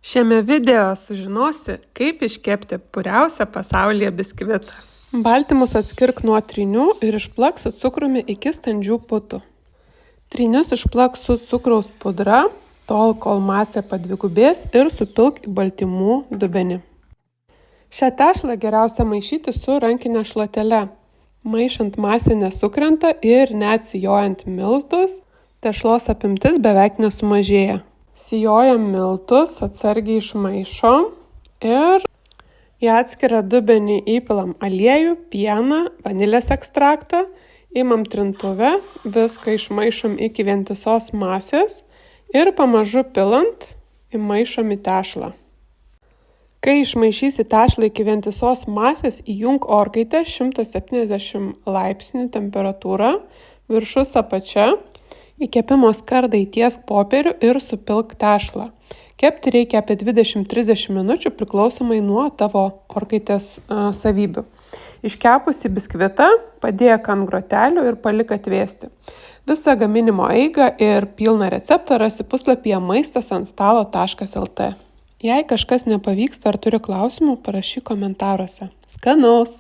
Šiame video sužinosi, kaip iškepti puriausią pasaulyje biskvitą. Baltymus atskirk nuo trynių ir išplak su cukrumi iki standžių putų. Trynius išplak su cukraus pudra, tol kol masė padvigubės ir supilk į baltymų dubenį. Šią tešlą geriausia maišyti su rankine šluotele. Maišant masė nesukrenta ir net sijojant miltus, tešlos apimtis beveik nesumažėja. Sijojam miltus, atsargiai išmaišom ir į atskirą dubenį įpilam aliejų, pieną, vanilės ekstraktą, imam trintuvę, viską išmaišom iki vientisos masės ir pamažu pilant įmaišom į tešlą. Kai išmaišysi tešlą iki vientisos masės, įjunk orkaitę 170 laipsnių temperatūra, viršus apačia. Į kepimo skardą įtiesk popierių ir supilk tešlą. Kepti reikia apie 20-30 minučių priklausomai nuo tavo orkaitės savybių. Iškepusi biskvitą padėk ant grotelių ir palik atvėsti. Visą gaminimo eigą ir pilną receptą rasi puslapyje maistasantstalo.lt. Jei kažkas nepavyksta ar turi klausimų, parašyk komentaruose. Skanaus!